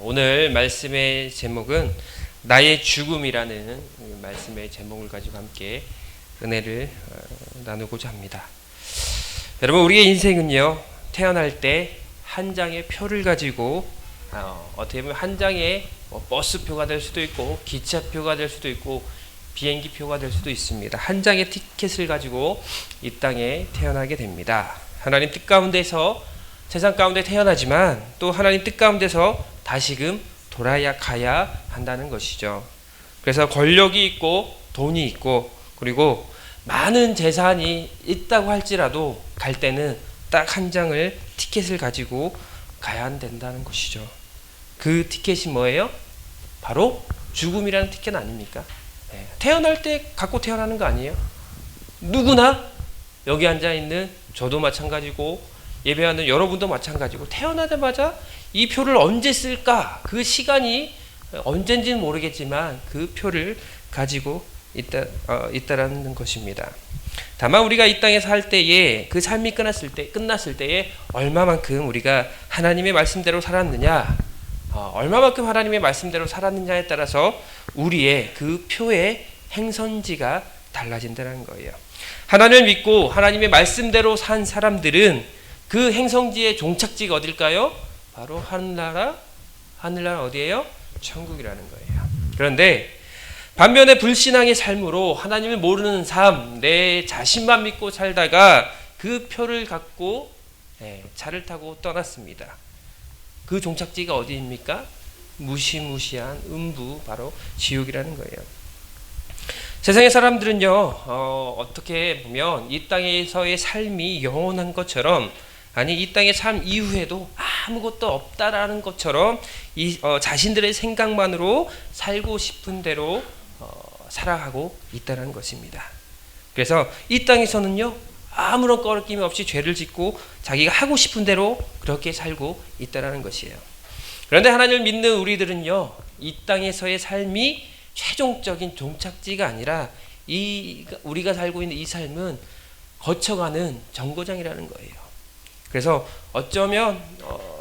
오늘 말씀의 제목은 나의 죽음이라는 말씀의 제목을 가지고 함께 은혜를 나누고자 합니다. 여러분, 우리의 인생은요, 태어날 때 한 장의 표를 가지고 어떻게 보면 한 장의 버스표가 될 수도 있고 기차표가 될 수도 있고 비행기표가 될 수도 있습니다. 한 장의 티켓을 가지고 이 땅에 태어나게 됩니다. 하나님 뜻 가운데서 세상 가운데 태어나지만 또 하나님 뜻 가운데서 다시금 가야 한다는 것이죠. 그래서 권력이 있고 돈이 있고 그리고 많은 재산이 있다고 할지라도 갈 때는 딱 한 장을 티켓을 가지고 가야 된다는 것이죠. 그 티켓이 뭐예요? 바로 죽음이라는 티켓 아닙니까? 태어날 때 갖고 태어나는 거 아니에요? 누구나 여기 앉아있는 저도 마찬가지고 예배하는 여러분도 마찬가지고 태어나자마자 이 표를 언제 쓸까? 그 시간이 언젠지는 모르겠지만 그 표를 가지고 있다라는 것입니다. 다만 우리가 이 땅에 살 때에 그 삶이 끝났을 때에 얼마만큼 우리가 하나님의 말씀대로 살았느냐, 얼마만큼 하나님의 말씀대로 살았느냐에 따라서 우리의 그 표의 행선지가 달라진다는 거예요. 하나님을 믿고 하나님의 말씀대로 산 사람들은 그 행성지의 종착지가 어딜까요? 바로 하늘나라 어디예요? 천국이라는 거예요. 그런데 반면에 불신앙의 삶으로 하나님을 모르는 삶, 내 자신만 믿고 살다가 그 표를 갖고 차를 타고 떠났습니다. 그 종착지가 어디입니까? 무시무시한 음부, 바로 지옥이라는 거예요. 세상의 사람들은요, 어떻게 보면 이 땅에서의 삶이 영원한 것처럼, 아니 이 땅의 삶 이후에도 아무것도 없다라는 것처럼 자신들의 생각만으로 살고 싶은 대로 살아가고 있다는 것입니다. 그래서 이 땅에서는요, 아무런 꺼리낌 없이 죄를 짓고 자기가 하고 싶은 대로 그렇게 살고 있다는 것이에요. 그런데 하나님을 믿는 우리들은요, 이 땅에서의 삶이 최종적인 종착지가 아니라 우리가 살고 있는 이 삶은 거쳐가는 정거장이라는 거예요. 그래서 어쩌면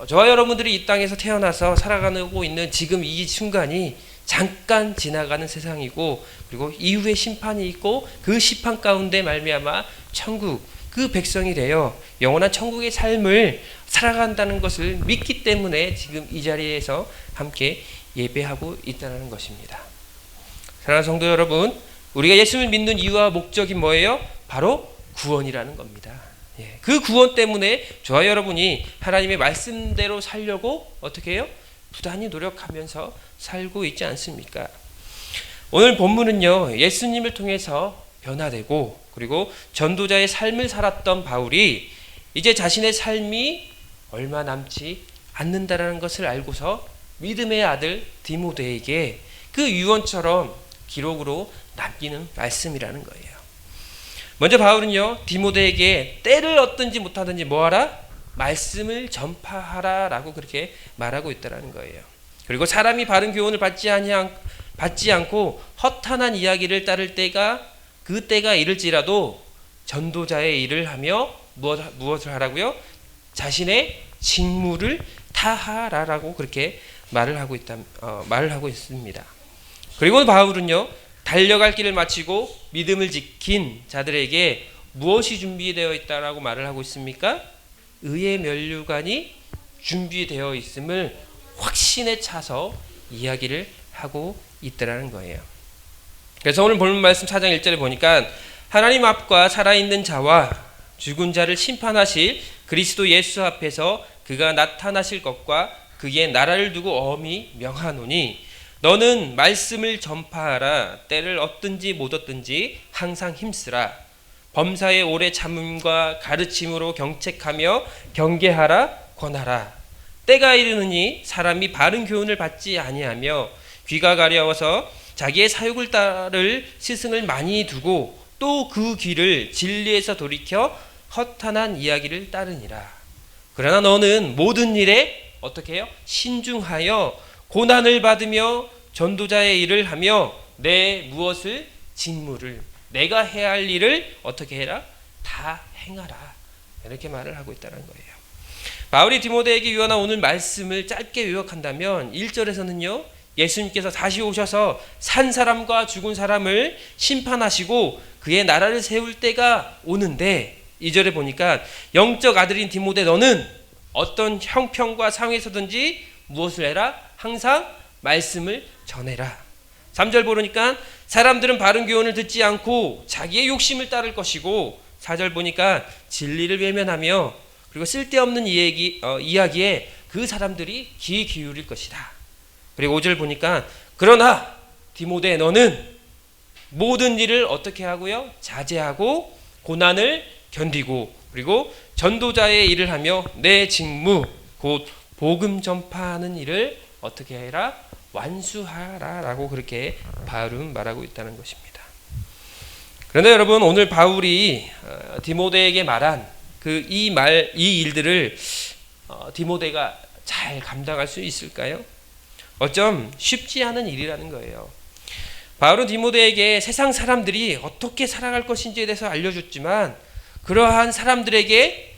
저와 여러분들이 이 땅에서 태어나서 살아가고 있는 지금 이 순간이 잠깐 지나가는 세상이고, 그리고 이후에 심판이 있고 그 심판 가운데 말미암아 천국, 그 백성이 되어 영원한 천국의 삶을 살아간다는 것을 믿기 때문에 지금 이 자리에서 함께 예배하고 있다는 것입니다. 사랑하는 성도 여러분, 우리가 예수를 믿는 이유와 목적이 뭐예요? 바로 구원이라는 겁니다. 그 구원 때문에 저와 여러분이 하나님의 말씀대로 살려고 어떻게 해요? 부단히 노력하면서 살고 있지 않습니까? 오늘 본문은요, 예수님을 통해서 변화되고 그리고 전도자의 삶을 살았던 바울이 이제 자신의 삶이 얼마 남지 않는다라는 것을 알고서 믿음의 아들 디모데에게 그 유언처럼 기록으로 남기는 말씀이라는 거예요. 먼저 바울은요, 디모데에게 때를 얻든지 못하든지 뭐하라? 말씀을 전파하라 라고 그렇게 말하고 있다는 거예요. 그리고 사람이 바른 교훈을 받지 않고 허탄한 이야기를 따를 때가 그 때가 이를지라도 전도자의 일을 하며 무엇을 하라고요? 자신의 직무를 다하라라고 그렇게 말을 하고 있습니다. 그리고 바울은요, 달려갈 길을 마치고 믿음을 지킨 자들에게 무엇이 준비되어 있다라고 말을 하고 있습니까? 의의 면류관이 준비되어 있음을 확신에 차서 이야기를 하고 있다는 거예요. 그래서 오늘 본문 말씀 4장 1절에 보니까 하나님 앞과 살아있는 자와 죽은 자를 심판하실 그리스도 예수 앞에서 그가 나타나실 것과 그의 나라를 두고 엄히 명하노니 너는 말씀을 전파하라. 때를 얻든지 못 얻든지 항상 힘쓰라. 범사의 오래 참음과 가르침으로 경책하며 경계하라 권하라. 때가 이르느니 사람이 바른 교훈을 받지 아니하며 귀가 가려워서 자기의 사욕을 따를 스승을 많이 두고 또 그 귀를 진리에서 돌이켜 허탄한 이야기를 따르니라. 그러나 너는 모든 일에 어떻게 해요? 신중하여 고난을 받으며 전도자의 일을 하며 내 무엇을 직무를 내가 해야 할 일을 어떻게 해라? 다 행하라. 이렇게 말을 하고 있다는 거예요. 바울이 디모데에게 유언한 오늘 말씀을 짧게 요약한다면 1절에서는요. 예수님께서 다시 오셔서 산 사람과 죽은 사람을 심판하시고 그의 나라를 세울 때가 오는데 2절에 보니까 영적 아들인 디모데 너는 어떤 형편과 상황에서든지 무엇을 해라? 항상 말씀을 전해라. 3절 보니까 사람들은 바른 교훈을 듣지 않고 자기의 욕심을 따를 것이고 4절 보니까 진리를 외면하며 그리고 쓸데없는 이야기에 그 사람들이 귀 기울일 것이다. 그리고 5절 보니까 그러나 디모데 너는 모든 일을 어떻게 하고요? 자제하고 고난을 견디고 그리고 전도자의 일을 하며 내 직무 곧 복음 전파하는 일을 어떻게 해라? 완수하라 라고 그렇게 바울은 말하고 있다는 것입니다. 그런데 여러분 오늘 바울이 디모데에게 말한 이 일들을 디모데가 잘 감당할 수 있을까요? 어쩜 쉽지 않은 일이라는 거예요. 바울은 디모데에게 세상 사람들이 어떻게 살아갈 것인지에 대해서 알려줬지만 그러한 사람들에게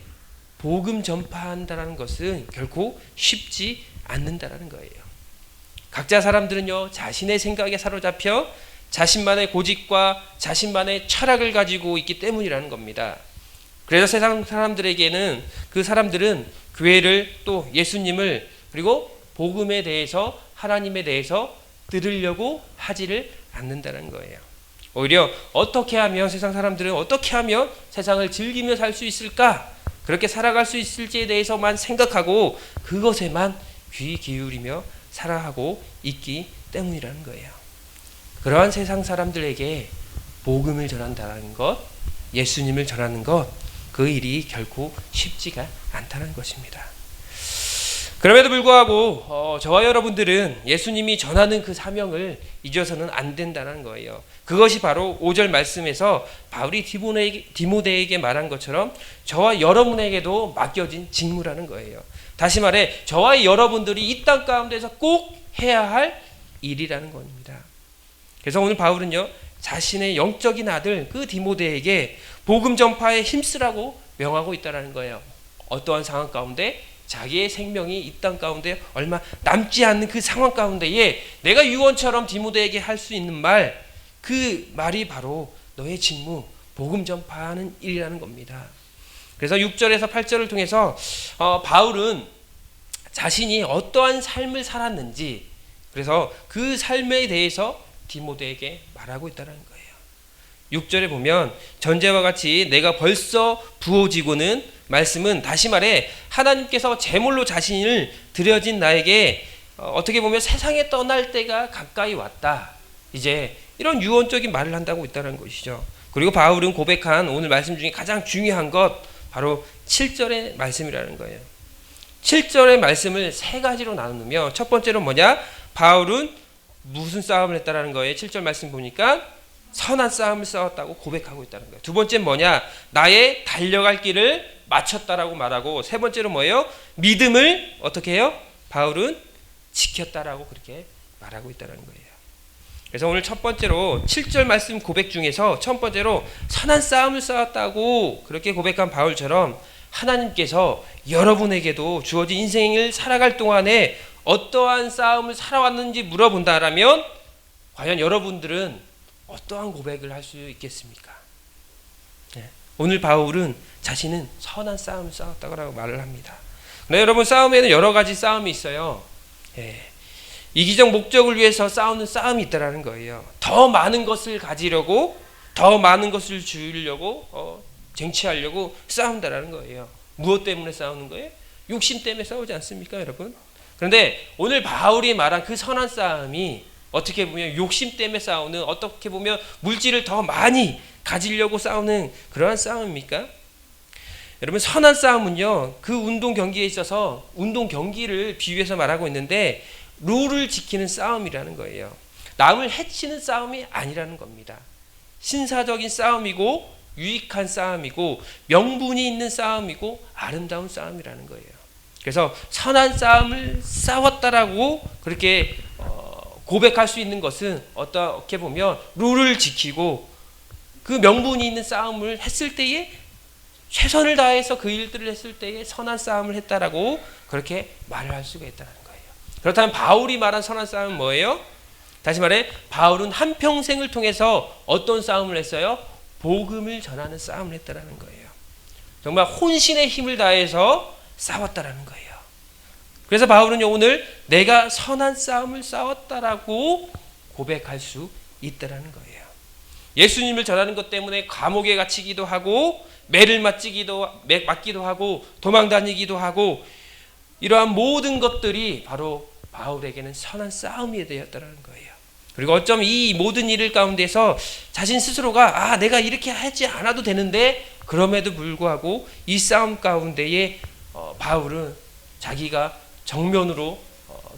복음 전파한다는 것은 결코 쉽지 않는다는 거예요. 각자 사람들은요 자신의 생각에 사로잡혀 자신만의 고집과 자신만의 철학을 가지고 있기 때문이라는 겁니다. 그래서 세상 사람들에게는 그 사람들은 교회를 또 예수님을 그리고 복음에 대해서 하나님에 대해서 들으려고 하지를 않는다는 거예요. 오히려 어떻게 하면 세상 사람들은 어떻게 하면 세상을 즐기며 살 수 있을까? 그렇게 살아갈 수 있을지에 대해서만 생각하고 그것에만 귀 기울이며 살아가고 있기 때문이라는 거예요. 그러한 세상 사람들에게 복음을 전한다는 것, 예수님을 전하는 것, 그 일이 결코 쉽지가 않다는 것입니다. 그럼에도 불구하고 저와 여러분들은 예수님이 전하는 그 사명을 잊어서는 안 된다는 거예요. 그것이 바로 5절 말씀에서 바울이 디모데에게 말한 것처럼 저와 여러분에게도 맡겨진 직무라는 거예요. 다시 말해 저와 여러분들이 이 땅 가운데서 꼭 해야 할 일이라는 겁니다. 그래서 오늘 바울은요 자신의 영적인 아들 그 디모데에게 복음 전파에 힘쓰라고 명하고 있다는 거예요. 어떠한 상황 가운데 자기의 생명이 이 땅 가운데 얼마 남지 않는 그 상황 가운데에 내가 유언처럼 디모데에게 할 수 있는 말, 그 말이 바로 너의 직무, 복음 전파하는 일이라는 겁니다. 그래서 6절에서 8절을 통해서 바울은 자신이 어떠한 삶을 살았는지 그래서 그 삶에 대해서 디모데에게 말하고 있다는 거예요. 6절에 보면 전제와 같이 내가 벌써 부어지고는 말씀은 다시 말해 하나님께서 제물로 자신을 드려진 나에게 어떻게 보면 세상에 떠날 때가 가까이 왔다. 이제 이런 유언적인 말을 한다고 있다는 것이죠. 그리고 바울은 고백한 오늘 말씀 중에 가장 중요한 것 바로 7절의 말씀이라는 거예요. 7절의 말씀을 세 가지로 나누며 첫 번째로 뭐냐? 바울은 무슨 싸움을 했다라는 거예요. 7절 말씀 보니까 선한 싸움을 싸웠다고 고백하고 있다는 거예요. 두 번째는 뭐냐? 나의 달려갈 길을 마쳤다라고 말하고 세 번째로 뭐예요? 믿음을 어떻게 해요? 바울은 지켰다라고 그렇게 말하고 있다는 거예요. 그래서 오늘 첫 번째로 7절 말씀 고백 중에서 첫 번째로 선한 싸움을 싸웠다고 그렇게 고백한 바울처럼 하나님께서 여러분에게도 주어진 인생을 살아갈 동안에 어떠한 싸움을 살아왔는지 물어본다라면 과연 여러분들은 어떠한 고백을 할 수 있겠습니까? 오늘 바울은 자신은 선한 싸움을 싸웠다고 말을 합니다. 근데 여러분 싸움에는 여러 가지 싸움이 있어요. 이기적 목적을 위해서 싸우는 싸움이 있다라는 거예요. 더 많은 것을 가지려고 더 많은 것을 주려고 쟁취하려고 싸운다라는 거예요. 무엇 때문에 싸우는 거예요? 욕심 때문에 싸우지 않습니까, 여러분? 그런데 오늘 바울이 말한 그 선한 싸움이 어떻게 보면 욕심 때문에 싸우는 어떻게 보면 물질을 더 많이 가지려고 싸우는 그러한 싸움입니까? 여러분 선한 싸움은요 그 운동 경기에 있어서 운동 경기를 비유해서 말하고 있는데 룰을 지키는 싸움이라는 거예요. 남을 해치는 싸움이 아니라는 겁니다. 신사적인 싸움이고 유익한 싸움이고 명분이 있는 싸움이고 아름다운 싸움이라는 거예요. 그래서 선한 싸움을 싸웠다라고 그렇게 고백할 수 있는 것은 어떻게 보면 룰을 지키고 그 명분이 있는 싸움을 했을 때에 최선을 다해서 그 일들을 했을 때에 선한 싸움을 했다라고 그렇게 말을 할 수가 있다는 거예요. 그렇다면 바울이 말한 선한 싸움은 뭐예요? 다시 말해 바울은 한평생을 통해서 어떤 싸움을 했어요? 복음을 전하는 싸움을 했다라는 거예요. 정말 혼신의 힘을 다해서 싸웠다라는 거예요. 그래서 바울은 오늘 내가 선한 싸움을 싸웠다라고 고백할 수 있다라는 거예요. 예수님을 전하는 것 때문에 감옥에 갇히기도 하고 매를 맞기도 하고 도망다니기도 하고 이러한 모든 것들이 바로 바울에게는 선한 싸움이 되었다는 거예요. 그리고 어쩜 이 모든 일 가운데서 자신 스스로가 내가 이렇게 하지 않아도 되는데 그럼에도 불구하고 이 싸움 가운데에 바울은 자기가 정면으로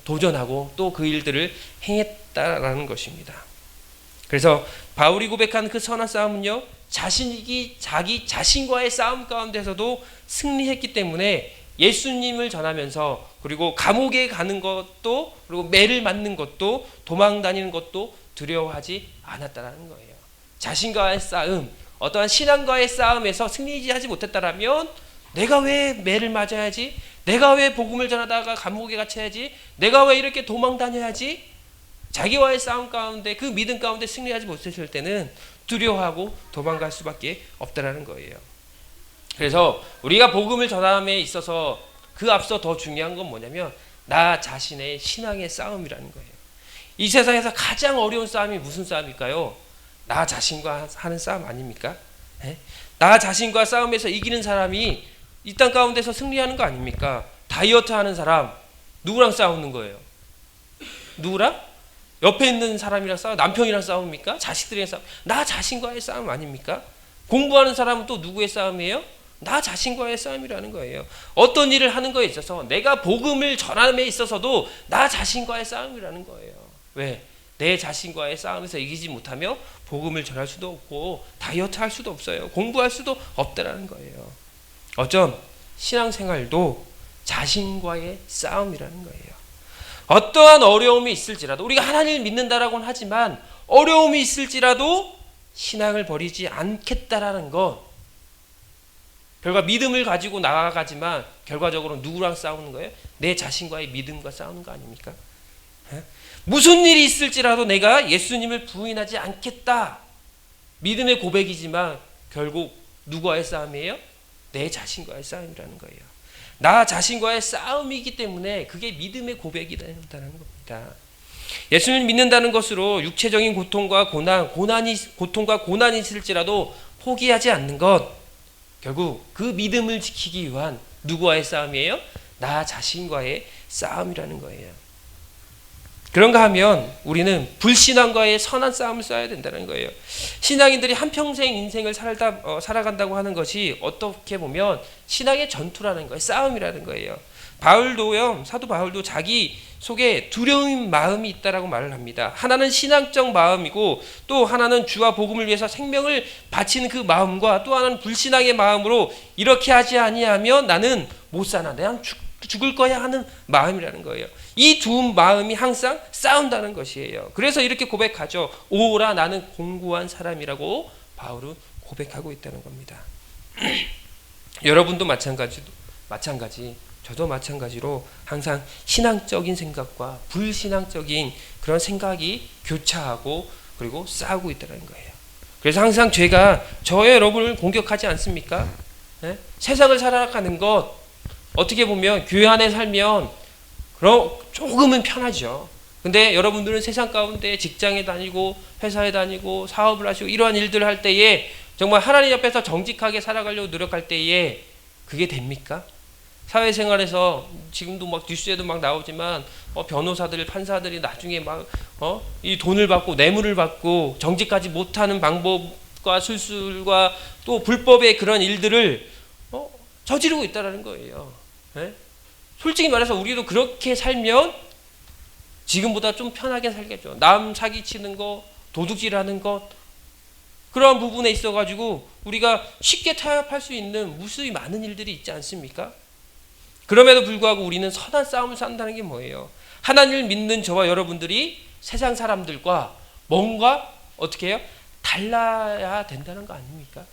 도전하고 또 그 일들을 행했다라는 것입니다. 그래서 바울이 고백한 그 선한 싸움은요, 자기 자신과의 싸움 가운데서도 승리했기 때문에 예수님을 전하면서 그리고 감옥에 가는 것도 그리고 매를 맞는 것도 도망다니는 것도 두려워하지 않았다라는 거예요. 자신과의 싸움, 어떠한 신앙과의 싸움에서 승리하지 못했다라면 내가 왜 매를 맞아야지? 내가 왜 복음을 전하다가 감옥에 갇혀야지? 내가 왜 이렇게 도망다녀야지? 자기와의 싸움 가운데 그 믿음 가운데 승리하지 못했을 때는 두려워하고 도망갈 수밖에 없다라는 거예요. 그래서 우리가 복음을 전함에 있어서 그 앞서 더 중요한 건 뭐냐면 나 자신의 신앙의 싸움이라는 거예요. 이 세상에서 가장 어려운 싸움이 무슨 싸움일까요? 나 자신과 하는 싸움 아닙니까? 나 자신과 싸움에서 이기는 사람이 이 땅 가운데서 승리하는 거 아닙니까? 다이어트 하는 사람 누구랑 싸우는 거예요? 누구랑? 옆에 있는 사람이랑 싸워? 남편이랑 싸웁니까? 자식들이랑 싸움? 나 자신과의 싸움 아닙니까? 공부하는 사람은 또 누구의 싸움이에요? 나 자신과의 싸움이라는 거예요. 어떤 일을 하는 거에 있어서 내가 복음을 전함에 있어서도 나 자신과의 싸움이라는 거예요. 왜? 내 자신과의 싸움에서 이기지 못하며 복음을 전할 수도 없고 다이어트 할 수도 없어요. 공부할 수도 없다라는 거예요. 어쩜 신앙생활도 자신과의 싸움이라는 거예요. 어떠한 어려움이 있을지라도 우리가 하나님을 믿는다라고는 하지만 어려움이 있을지라도 신앙을 버리지 않겠다라는 것. 결과 믿음을 가지고 나아가지만 결과적으로 누구랑 싸우는 거예요? 내 자신과의 믿음과 싸우는 거 아닙니까? 무슨 일이 있을지라도 내가 예수님을 부인하지 않겠다. 믿음의 고백이지만 결국 누구와의 싸움이에요? 내 자신과의 싸움이라는 거예요. 나 자신과의 싸움이기 때문에 그게 믿음의 고백이 된다는 겁니다. 예수님을 믿는다는 것으로 육체적인 고통과 고난이 있을지라도 포기하지 않는 것. 결국 그 믿음을 지키기 위한 누구와의 싸움이에요? 나 자신과의 싸움이라는 거예요. 그런가 하면 우리는 불신앙과의 선한 싸움을 써야 된다는 거예요. 신앙인들이 한평생 인생을 살아간다고 하는 것이 어떻게 보면 신앙의 전투라는 거예요. 싸움이라는 거예요. 사도 바울도 자기 속에 두려운 마음이 있다라고 말을 합니다. 하나는 신앙적 마음이고 또 하나는 주와 복음을 위해서 생명을 바치는 그 마음과 또 하나는 불신앙의 마음으로 이렇게 하지 아니하면 나는 못 사나, 내가 죽을 거야 하는 마음이라는 거예요. 이 두 마음이 항상 싸운다는 것이에요. 그래서 이렇게 고백하죠. 오라 나는 공고한 사람이라고 바울은 고백하고 있다는 겁니다. 여러분도 마찬가지 저도 마찬가지로 항상 신앙적인 생각과 불신앙적인 그런 생각이 교차하고 그리고 싸우고 있다는 거예요. 그래서 항상 죄가 저와 여러분을 공격하지 않습니까? 세상을 살아가는 것 어떻게 보면 교회 안에 살면 그럼 조금은 편하죠. 근데 여러분들은 세상 가운데 직장에 다니고 회사에 다니고 사업을 하시고 이러한 일들을 할 때에 정말 하나님 앞에서 정직하게 살아가려고 노력할 때에 그게 됩니까? 사회생활에서 지금도 막 뉴스에도 막 나오지만 변호사들, 판사들이 나중에 막 이 돈을 받고 뇌물을 받고 정직하지 못하는 방법과 술술과 또 불법의 그런 일들을 저지르고 있다라는 거예요. 네? 솔직히 말해서 우리도 그렇게 살면 지금보다 좀 편하게 살겠죠. 남 사기치는 거, 도둑질하는 것 그런 부분에 있어가지고 우리가 쉽게 타협할 수 있는 무수히 많은 일들이 있지 않습니까? 그럼에도 불구하고 우리는 선한 싸움을 산다는 게 뭐예요? 하나님을 믿는 저와 여러분들이 세상 사람들과 뭔가 어떻게 해요? 달라야 된다는 거 아닙니까?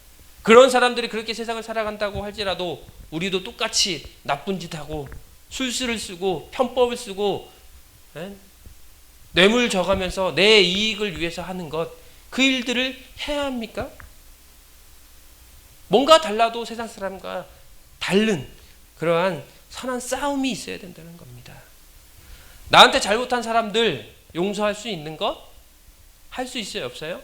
그런 사람들이 그렇게 세상을 살아간다고 할지라도 우리도 똑같이 나쁜 짓 하고 술수를 쓰고 편법을 쓰고 뇌물 져가면서 내 이익을 위해서 하는 것, 그 일들을 해야 합니까? 뭔가 달라도 세상 사람과 다른 그러한 선한 싸움이 있어야 된다는 겁니다. 나한테 잘못한 사람들 용서할 수 있는 것? 할 수 있어요? 없어요?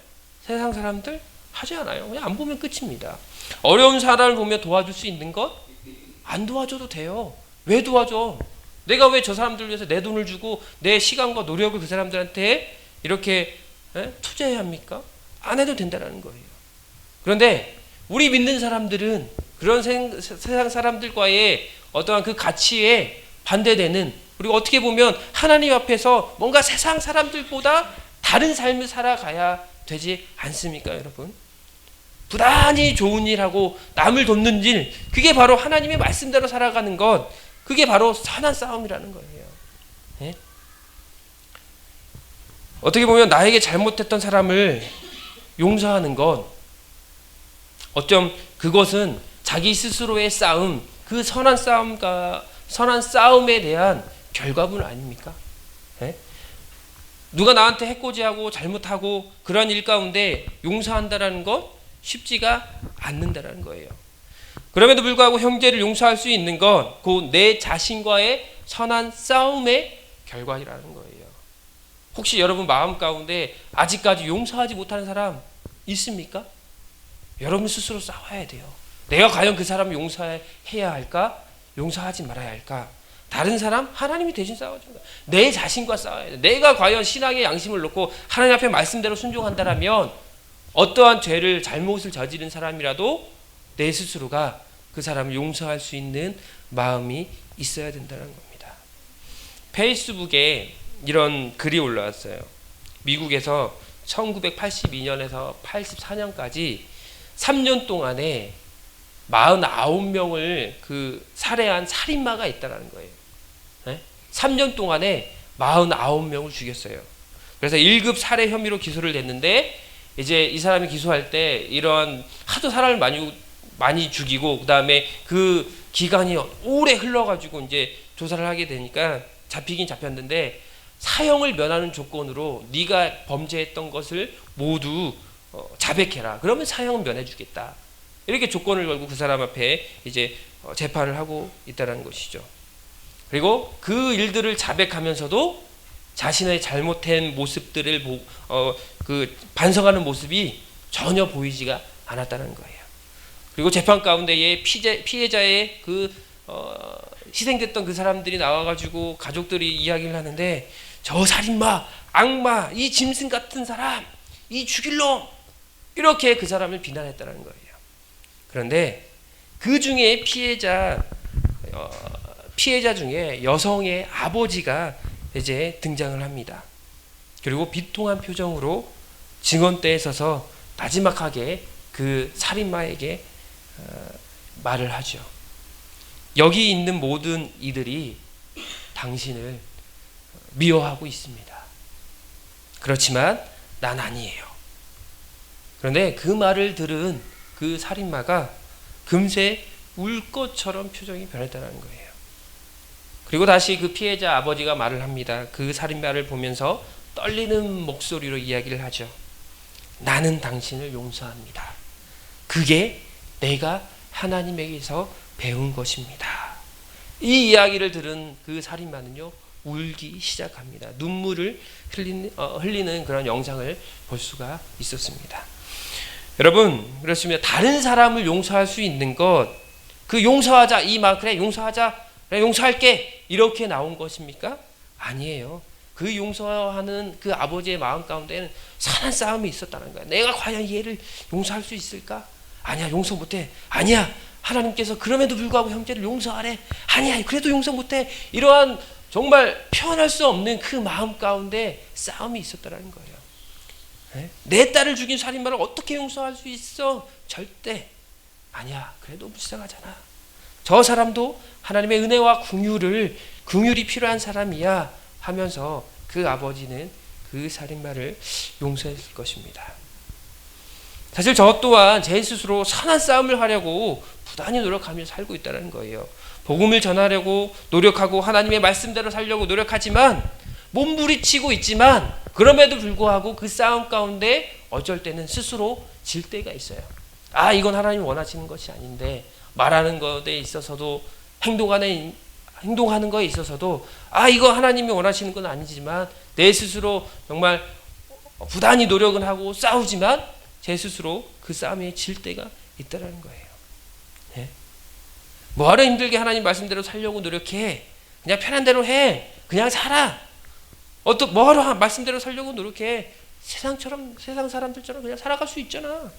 세상 사람들 하지 않아요. 그냥 안 보면 끝입니다. 어려운 사람을 보며 도와줄 수 있는 것? 안 도와줘도 돼요. 왜 도와줘? 내가 왜 저 사람들 위해서 내 돈을 주고 내 시간과 노력을 그 사람들한테 이렇게 투자해야 합니까? 안 해도 된다는 거예요. 그런데 우리 믿는 사람들은 그런 세상 사람들과의 어떠한 그 가치에 반대되는, 그리고 어떻게 보면 하나님 앞에서 뭔가 세상 사람들보다 다른 삶을 살아가야 되지 않습니까, 여러분? 부단히 좋은 일하고 남을 돕는 일, 그게 바로 하나님의 말씀대로 살아가는 것, 그게 바로 선한 싸움이라는 거예요. 네? 어떻게 보면 나에게 잘못했던 사람을 용서하는 것, 어쩜 그것은 자기 스스로의 싸움, 그 선한 싸움에 대한 결과물 아닙니까? 네? 누가 나한테 해코지하고 잘못하고 그런 일 가운데 용서한다라는 것 쉽지가 않는다라는 거예요. 그럼에도 불구하고 형제를 용서할 수 있는 건 곧 내 자신과의 선한 싸움의 결과이라는 거예요. 혹시 여러분 마음 가운데 아직까지 용서하지 못하는 사람 있습니까? 여러분 스스로 싸워야 돼요. 내가 과연 그 사람을 용서해야 할까? 용서하지 말아야 할까? 다른 사람? 하나님이 대신 싸워준다. 내 자신과 싸워야 돼. 내가 과연 신앙의 양심을 놓고 하나님 앞에 말씀대로 순종한다라면 어떠한 죄를 잘못을 저지른 사람이라도 내 스스로가 그 사람을 용서할 수 있는 마음이 있어야 된다는 겁니다. 페이스북에 이런 글이 올라왔어요. 미국에서 1982년에서 84년까지 3년 동안에 49명을 그 살해한 살인마가 있다는 거예요. 네? 3년 동안에 49명을 죽였어요. 그래서 1급 살해 혐의로 기소를 했는데, 이제 이 사람이 기소할 때 이런 하도 사람을 많이 죽이고 그 다음에 그 기간이 오래 흘러가지고 이제 조사를 하게 되니까 잡히긴 잡혔는데, 사형을 면하는 조건으로 네가 범죄했던 것을 모두 자백해라. 그러면 사형은 면해주겠다. 이렇게 조건을 걸고 그 사람 앞에 이제 재판을 하고 있다는 것이죠. 그리고 그 일들을 자백하면서도 자신의 잘못된 모습들을 반성하는 모습이 전혀 보이지가 않았다는 거예요. 그리고 재판 가운데에 피해자의 희생됐던 그 사람들이 나와가지고 가족들이 이야기를 하는데, 저 살인마, 악마, 이 짐승 같은 사람, 이 죽일 놈, 이렇게 그 사람을 비난했다는 거예요. 그런데 그 중에 피해자 중에 여성의 아버지가 이제 등장을 합니다. 그리고 비통한 표정으로 증언대에 서서 나지막하게 그 살인마에게 말을 하죠. 여기 있는 모든 이들이 당신을 미워하고 있습니다. 그렇지만 난 아니에요. 그런데 그 말을 들은 그 살인마가 금세 울 것처럼 표정이 변했다는 거예요. 그리고 다시 그 피해자 아버지가 말을 합니다. 그 살인마를 보면서 떨리는 목소리로 이야기를 하죠. 나는 당신을 용서합니다. 그게 내가 하나님에게서 배운 것입니다. 이 이야기를 들은 그 살인마는요, 울기 시작합니다. 눈물을 흘리는 그런 영상을 볼 수가 있었습니다. 여러분, 그렇습니다. 다른 사람을 용서할 수 있는 것, 그 용서하자, 이 말, 그래 용서하자, 그래 용서할게, 이렇게 나온 것입니까? 아니에요. 그 용서하는 그 아버지의 마음 가운데는 선한 싸움이 있었다는 거야. 내가 과연 얘를 용서할 수 있을까? 아니야, 용서 못해. 아니야, 하나님께서 그럼에도 불구하고 형제를 용서하래. 아니야, 그래도 용서 못해. 이러한 정말 표현할 수 없는 그 마음 가운데 싸움이 있었다는 거예요. 내 딸을 죽인 살인마를 어떻게 용서할 수 있어? 절대 아니야. 그래도 불쌍하잖아. 저 사람도 하나님의 은혜와 긍휼이 필요한 사람이야 하면서 그 아버지는 그 살인마를 용서했을 것입니다. 사실 저 또한 제 스스로 선한 싸움을 하려고 부단히 노력하며 살고 있다는 거예요. 복음을 전하려고 노력하고 하나님의 말씀대로 살려고 노력하지만 몸부리치고 있지만 그럼에도 불구하고 그 싸움 가운데 어쩔 때는 스스로 질 때가 있어요. 아, 이건 하나님이 원하시는 것이 아닌데, 말하는 것에 있어서도 행동하는 것에 있어서도 아, 이거 하나님이 원하시는 건 아니지만 내 스스로 정말 부단히 노력은 하고 싸우지만 제 스스로 그 싸움에 질 때가 있다는 거예요. 네? 뭐하러 힘들게 하나님 말씀대로 살려고 노력해? 그냥 편한 대로 해. 그냥 살아. 뭐하러 말씀대로 살려고 노력해? 세상 사람들처럼 그냥 살아갈 수 있잖아.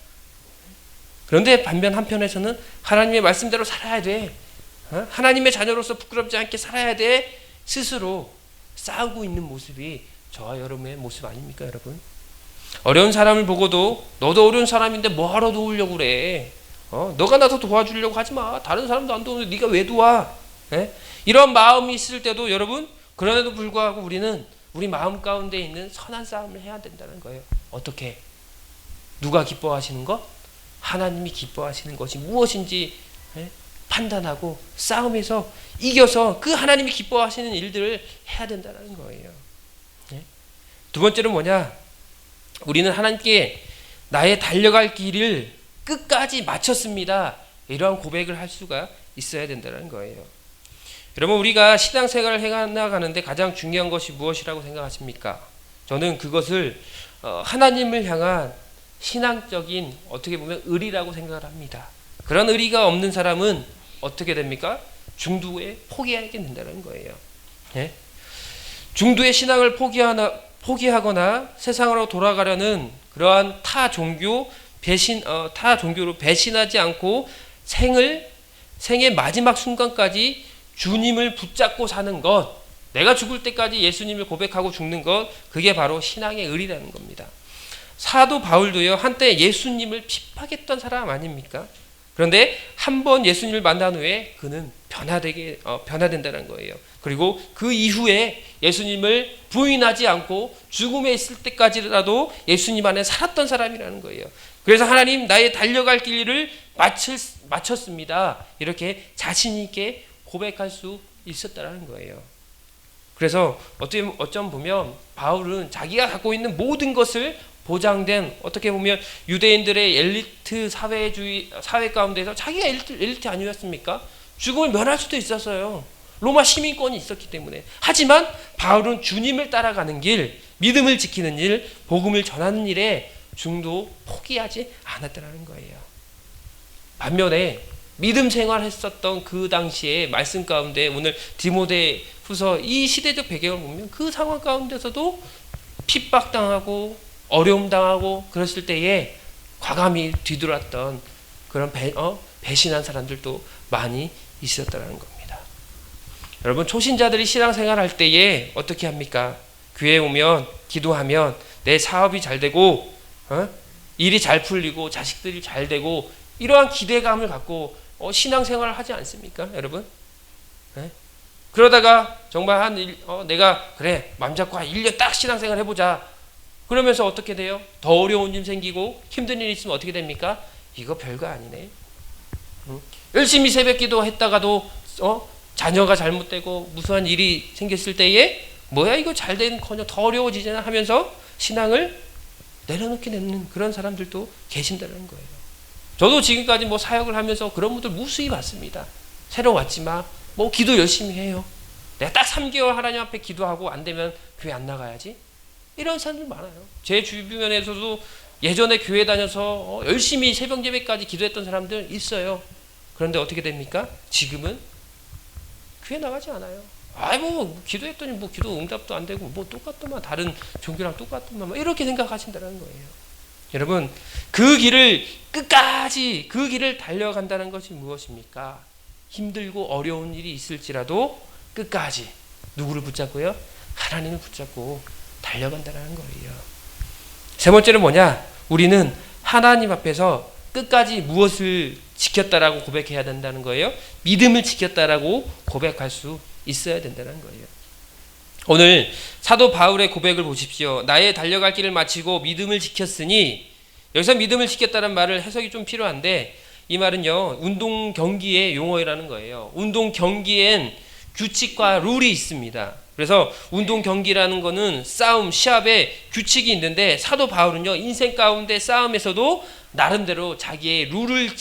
그런데 반면 한편에서는 하나님의 말씀대로 살아야 돼. 하나님의 자녀로서 부끄럽지 않게 살아야 돼. 스스로 싸우고 있는 모습이 저와 여러분의 모습 아닙니까, 여러분? 어려운 사람을 보고도 너도 어려운 사람인데 뭐하러 도우려고 그래? 너가 나서 도와주려고 하지 마. 다른 사람도 안 도우는데 네가 왜 도와? 이런 마음이 있을 때도 여러분, 그럼에도 불구하고 우리는 우리 마음 가운데 있는 선한 싸움을 해야 된다는 거예요. 어떻게? 누가 기뻐하시는 것? 하나님이 기뻐하시는 것이 무엇인지 판단하고 싸움에서 이겨서 그 하나님이 기뻐하시는 일들을 해야 된다는 거예요. 두 번째는 뭐냐? 우리는 하나님께 나의 달려갈 길을 끝까지 마쳤습니다. 이러한 고백을 할 수가 있어야 된다는 거예요. 여러분, 우리가 신앙생활을 해나가는데 가장 중요한 것이 무엇이라고 생각하십니까? 저는 그것을 하나님을 향한 신앙적인 어떻게 보면 의리라고 생각을 합니다. 그런 의리가 없는 사람은 어떻게 됩니까? 중도에 포기하게 된다는 거예요. 중도의 신앙을 포기하거나 세상으로 돌아가려는 그러한 타 종교로 배신하지 않고 생의 마지막 순간까지 주님을 붙잡고 사는 것, 내가 죽을 때까지 예수님을 고백하고 죽는 것, 그게 바로 신앙의 의리라는 겁니다. 사도 바울도요, 한때 예수님을 핍박했던 사람 아닙니까? 그런데 한번 예수님을 만난 후에 그는 변화된다는 거예요. 그리고 그 이후에 예수님을 부인하지 않고 죽음에 있을 때까지라도 예수님 안에 살았던 사람이라는 거예요. 그래서 하나님, 나의 달려갈 길을 마쳤습니다. 이렇게 자신 있게 고백할 수 있었다는 거예요. 그래서 어쩜 보면 바울은 자기가 갖고 있는 모든 것을 보장된, 어떻게 보면 유대인들의 엘리트 사회 가운데서 자기가 엘리트 아니었습니까? 죽음을 면할 수도 있었어요. 로마 시민권이 있었기 때문에. 하지만 바울은 주님을 따라가는 길, 믿음을 지키는 일, 복음을 전하는 일에 중도 포기하지 않았다는 거예요. 반면에 믿음 생활했었던 그 당시에 말씀 가운데 오늘 디모데후서 이 시대적 배경을 보면 그 상황 가운데서도 핍박당하고 어려움 당하고 그랬을 때에 과감히 뒤돌았던 그런 배신한 사람들도 많이 있었다는 겁니다. 여러분, 초신자들이 신앙생활할 때에 어떻게 합니까? 교회에 오면 기도하면 내 사업이 잘 되고 일이 잘 풀리고 자식들이 잘 되고 이러한 기대감을 갖고 신앙생활을 하지 않습니까, 여러분? 그러다가 정말 내가 그래 맘 잡고 한 1년 딱 신앙생활 해보자. 그러면서 어떻게 돼요? 더 어려운 일 생기고 힘든 일 있으면 어떻게 됩니까? 이거 별거 아니네. 열심히 새벽기도 했다가도 자녀가 잘못되고 무수한 일이 생겼을 때에 뭐야 이거 잘 되는커녕 더 어려워지잖아 하면서 신앙을 내려놓게 되는 그런 사람들도 계신다는 거예요. 저도 지금까지 사역을 하면서 그런 분들 무수히 봤습니다. 새로 왔지만 기도 열심히 해요. 내가 딱 3개월 하나님 앞에 기도하고 안 되면 교회 안 나가야지. 이런 사람들 많아요. 제 주변에서도 예전에 교회 다녀서 열심히 새벽 예배까지 기도했던 사람들 있어요. 그런데 어떻게 됩니까? 지금은 교회 나가지 않아요. 기도했더니 기도 응답도 안 되고 똑같더만, 다른 종교랑 똑같더만, 이렇게 생각하신다는 거예요. 여러분, 그 길을 끝까지 그 길을 달려간다는 것이 무엇입니까? 힘들고 어려운 일이 있을지라도 끝까지 누구를 붙잡고요? 하나님을 붙잡고 달려간다는 거예요. 세 번째는 뭐냐? 우리는 하나님 앞에서 끝까지 무엇을 지켰다라고 고백해야 된다는 거예요. 믿음을 지켰다라고 고백할 수 있어야 된다는 거예요. 오늘 사도 바울의 고백을 보십시오. 나의 달려갈 길을 마치고 믿음을 지켰으니 여기서 믿음을 지켰다는 말을 해석이 좀 필요한데, 이 말은요, 운동 경기의 용어라는 거예요. 운동 경기엔 규칙과 룰이 있습니다. 그래서 운동 경기라는 거는 싸움, 시합에 규칙이 있는데, 사도 바울은요, 인생 가운데 싸움에서도 나름대로 자기의 룰을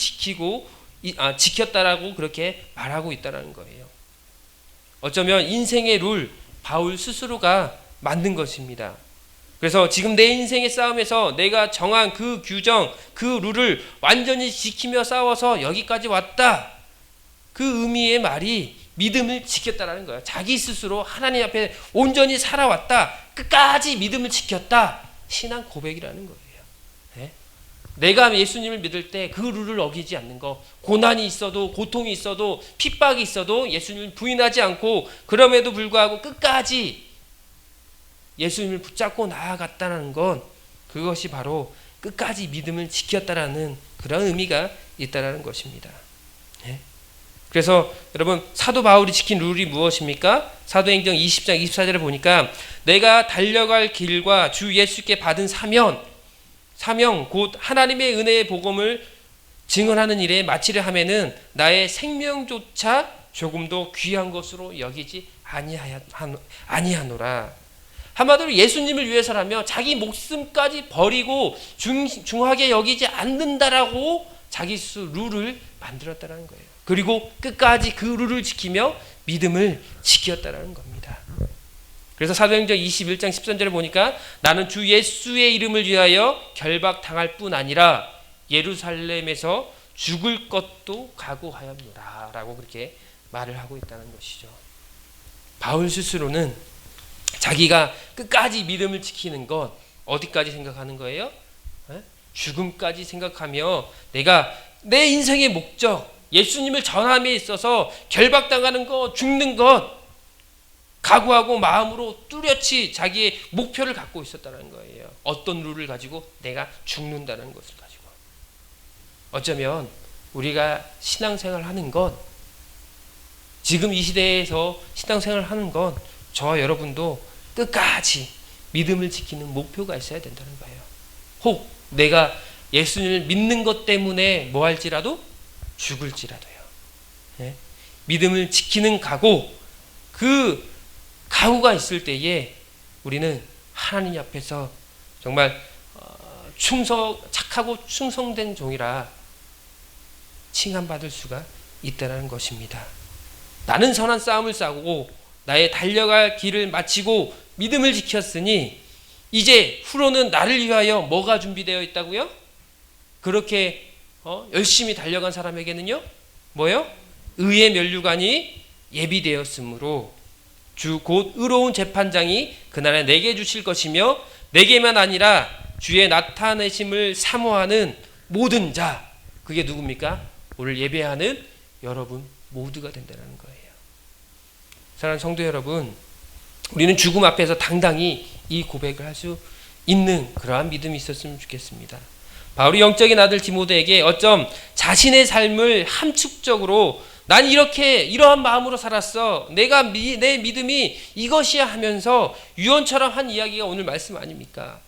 지켰다라고 그렇게 말하고 있다는 거예요. 어쩌면 인생의 룰, 바울 스스로가 만든 것입니다. 그래서 지금 내 인생의 싸움에서 내가 정한 그 규정, 그 룰을 완전히 지키며 싸워서 여기까지 왔다. 그 의미의 말이 믿음을 지켰다라는 거예요. 자기 스스로 하나님 앞에 온전히 살아왔다. 끝까지 믿음을 지켰다. 신앙 고백이라는 거예요. 네? 내가 예수님을 믿을 때 그 룰을 어기지 않는 거, 고난이 있어도 고통이 있어도 핍박이 있어도 예수님을 부인하지 않고 그럼에도 불구하고 끝까지 예수님을 붙잡고 나아갔다는 건, 그것이 바로 끝까지 믿음을 지켰다라는 그런 의미가 있다라는 것입니다. 네? 그래서 여러분, 사도 바울이 지킨 룰이 무엇입니까? 사도행전 20장 24절에 보니까 내가 달려갈 길과 주 예수께 받은 사명 곧 하나님의 은혜의 복음을 증언하는 일에 마치려 하면은 나의 생명조차 조금도 귀한 것으로 여기지 아니하노라. 한마디로 예수님을 위해서라며 자기 목숨까지 버리고 중하게 여기지 않는다라고 자기 스스로 룰을 만들었다는 거예요. 그리고 끝까지 그 룰을 지키며 믿음을 지켰다는 겁니다. 그래서 사도행전 21장 13절에 보니까 나는 주 예수의 이름을 위하여 결박당할 뿐 아니라 예루살렘에서 죽을 것도 각오하였노라 라고 그렇게 말을 하고 있다는 것이죠. 바울 스스로는 자기가 끝까지 믿음을 지키는 것, 어디까지 생각하는 거예요? 죽음까지 생각하며 내가 내 인생의 목적, 예수님을 전함에 있어서 결박당하는 것, 죽는 것 각오하고 마음으로 뚜렷이 자기의 목표를 갖고 있었다는 거예요. 어떤 룰을 가지고? 내가 죽는다는 것을 가지고. 어쩌면 우리가 신앙생활 하는 것, 지금 이 시대에서 신앙생활 하는 건 저와 여러분도 끝까지 믿음을 지키는 목표가 있어야 된다는 거예요. 혹 내가 예수님을 믿는 것 때문에 뭐 할지라도 죽을지라도요. 네? 믿음을 지키는 각오, 그 각오가 있을 때에 우리는 하나님 앞에서 정말 착하고 충성된 종이라 칭함받을 수가 있다는 것입니다. 나는 선한 싸움을 싸우고 나의 달려갈 길을 마치고 믿음을 지켰으니 이제 후로는 나를 위하여 뭐가 준비되어 있다고요? 그렇게 열심히 달려간 사람에게는요, 뭐요? 의의 면류관이 예비되었으므로 주 곧 의로운 재판장이 그날에 내게 주실 것이며 내게만 아니라 주의 나타내심을 사모하는 모든 자, 그게 누굽니까? 오늘 예배하는 여러분 모두가 된다는 거예요. 사랑하는 성도 여러분, 우리는 죽음 앞에서 당당히 이 고백을 할 수 있는 그러한 믿음이 있었으면 좋겠습니다. 바울이 영적인 아들 디모데에게 어쩜 자신의 삶을 함축적으로 난 이러한 마음으로 살았어, 내 믿음이 이것이야 하면서 유언처럼 한 이야기가 오늘 말씀 아닙니까?